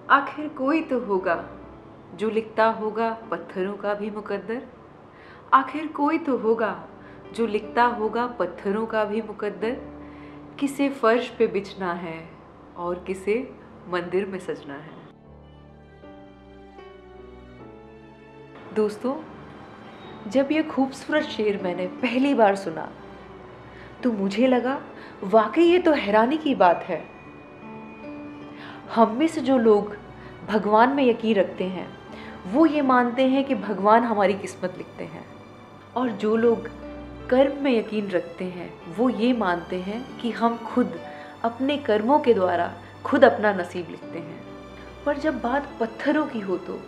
आखिर कोई तो होगा जो लिखता होगा पत्थरों का भी मुकद्दर। आखिर कोई तो होगा जो लिखता होगा पत्थरों का भी मुकद्दर। किसे फर्श पे बिछना है और किसे मंदिर में सजना है। दोस्तों, जब ये खूबसूरत शेर मैंने पहली बार सुना तो मुझे लगा वाकई ये तो हैरानी की बात है। हम में से जो लोग भगवान में यकीन रखते हैं वो ये मानते हैं कि भगवान हमारी किस्मत लिखते हैं, और जो लोग कर्म में यकीन रखते हैं वो ये मानते हैं कि हम खुद अपने कर्मों के द्वारा खुद अपना नसीब लिखते हैं। पर जब बात पत्थरों की हो तो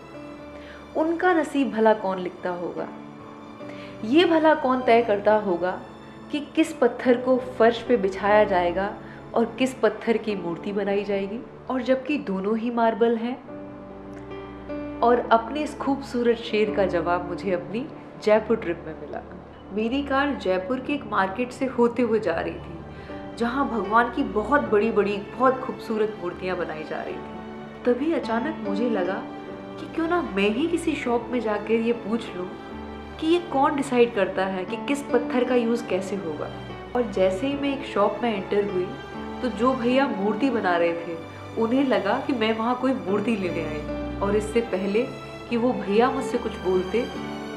उनका नसीब भला कौन लिखता होगा? ये भला कौन तय करता होगा कि किस पत्थर को फर्श पे बिछाया जाएगा और किस पत्थर की मूर्ति बनाई जाएगी? और जबकि दोनों ही मार्बल हैं। और अपने इस खूबसूरत शेर का जवाब मुझे अपनी जयपुर ट्रिप में मिला। मेरी कार जयपुर के एक मार्केट से होते हुए जा रही थी जहां भगवान की बहुत बड़ी बड़ी बहुत खूबसूरत मूर्तियां बनाई जा रही थी। तभी अचानक मुझे लगा कि क्यों ना मैं ही किसी शॉप में जाकर ये पूछ लूं कि ये कौन डिसाइड करता है कि किस पत्थर का यूज़ कैसे होगा। और जैसे ही मैं एक शॉप में एंटर हुई तो जो भैया मूर्ति बना रहे थे उन्हें लगा कि मैं वहाँ कोई मूर्ति लेने आई, और इससे पहले कि वो भैया मुझसे कुछ बोलते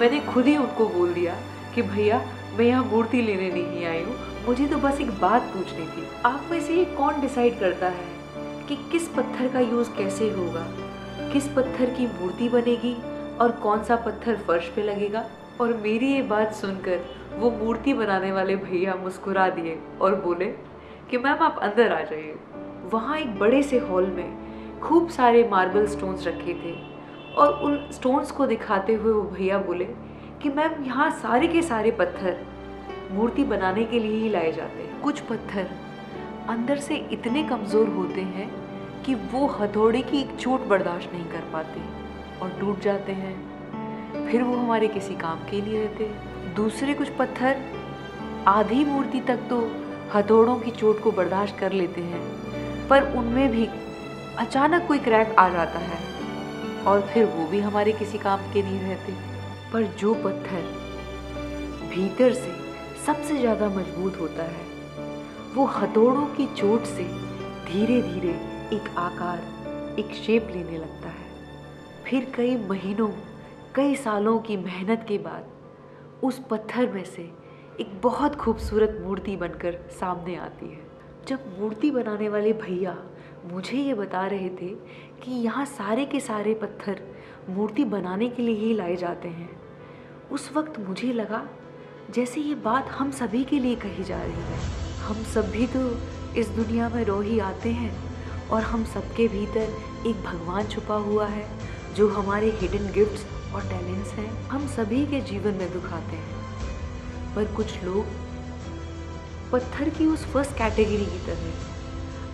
मैंने खुद ही उनको बोल दिया कि भैया मैं यहाँ मूर्ति लेने नहीं आई हूँ, मुझे तो बस एक बात पूछनी थी। आप में से ये कौन डिसाइड करता है कि किस पत्थर का यूज़ कैसे होगा, किस पत्थर की मूर्ति बनेगी और कौन सा पत्थर फर्श पे लगेगा? और मेरी ये बात सुनकर वो मूर्ति बनाने वाले भैया मुस्कुरा दिए और बोले कि मैम आप अंदर आ जाइए। वहाँ एक बड़े से हॉल में खूब सारे मार्बल स्टोन्स रखे थे, और उन स्टोन्स को दिखाते हुए वो भैया बोले कि मैम यहाँ सारे के सारे पत्थर मूर्ति बनाने के लिए ही लाए जाते हैं। कुछ पत्थर अंदर से इतने कमज़ोर होते हैं कि वो हथौड़े की एक चोट बर्दाश्त नहीं कर पाते और टूट जाते हैं, फिर वो हमारे किसी काम के नहीं रहते। दूसरे कुछ पत्थर आधी मूर्ति तक तो हथौड़ों की चोट को बर्दाश्त कर लेते हैं, पर उनमें भी अचानक कोई क्रैक आ जाता है और फिर वो भी हमारे किसी काम के नहीं रहते। पर जो पत्थर भीतर से सबसे ज़्यादा मजबूत होता है वो हथौड़ों की चोट से धीरे धीरे एक आकार, एक शेप लेने लगता है। फिर कई महीनों, कई सालों की मेहनत के बाद उस पत्थर में से एक बहुत खूबसूरत मूर्ति बनकर सामने आती है। जब मूर्ति बनाने वाले भैया मुझे ये बता रहे थे कि यहाँ सारे के सारे पत्थर मूर्ति बनाने के लिए ही लाए जाते हैं, उस वक्त मुझे लगा जैसे ये बात हम सभी के लिए कही जा रही है। हम सब भी तो इस दुनिया में रो ही आते हैं, और हम सबके भीतर एक भगवान छुपा हुआ है जो हमारे हिडन गिफ्ट्स और टैलेंट्स हैं। हम सभी के जीवन में दुख आते हैं, पर कुछ लोग पत्थर की उस फर्स्ट कैटेगरी की तरह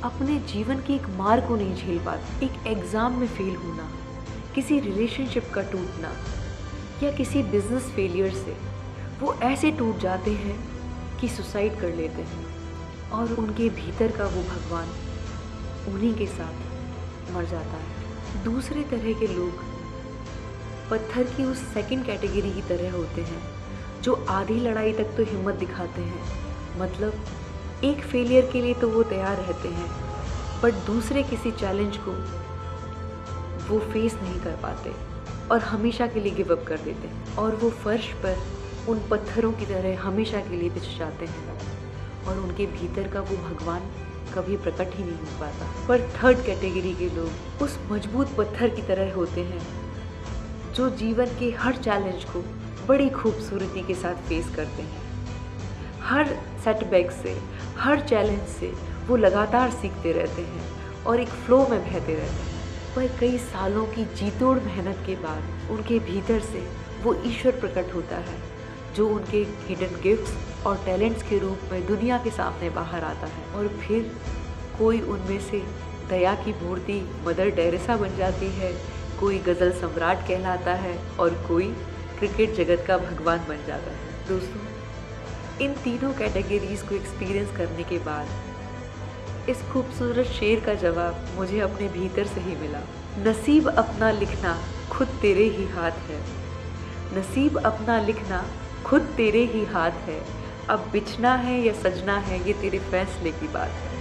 अपने जीवन की एक मार को नहीं झेल पाते। एक एग्ज़ाम में फेल होना, किसी रिलेशनशिप का टूटना या किसी बिजनेस फेलियर से वो ऐसे टूट जाते हैं कि सुसाइड कर लेते हैं, और उनके भीतर का वो भगवान उन्हीं के साथ मर जाता है। दूसरे तरह के लोग पत्थर की उस सेकंड कैटेगरी की तरह होते हैं जो आधी लड़ाई तक तो हिम्मत दिखाते हैं, मतलब एक फेलियर के लिए तो वो तैयार रहते हैं, बट दूसरे किसी चैलेंज को वो फेस नहीं कर पाते और हमेशा के लिए गिव अप कर देते हैं, और वो फर्श पर उन पत्थरों की तरह हमेशा के लिए बिछ जाते हैं, और उनके भीतर का वो भगवान कभी प्रकट ही नहीं हो पाता। पर थर्ड कैटेगरी के लोग उस मजबूत पत्थर की तरह होते हैं जो जीवन के हर चैलेंज को बड़ी खूबसूरती के साथ फेस करते हैं। हर सेटबैक से, हर चैलेंज से वो लगातार सीखते रहते हैं और एक फ्लो में बहते रहते हैं। पर कई सालों की जीतोड़ मेहनत के बाद उनके भीतर से वो ईश्वर प्रकट होता है जो उनके हिडन गिफ्ट्स और टैलेंट्स के रूप में दुनिया के सामने बाहर आता है, और फिर कोई उनमें से दया की मूर्ति मदर टेरेसा बन जाती है, कोई गज़ल सम्राट कहलाता है, और कोई क्रिकेट जगत का भगवान बन जाता है। दोस्तों, इन तीनों कैटेगरीज को एक्सपीरियंस करने के बाद इस खूबसूरत शेर का जवाब मुझे अपने भीतर से ही मिला। नसीब अपना लिखना खुद तेरे ही हाथ है, नसीब अपना लिखना खुद तेरे ही हाथ है, अब बिछना है या सजना है ये तेरे फैसले की बात है।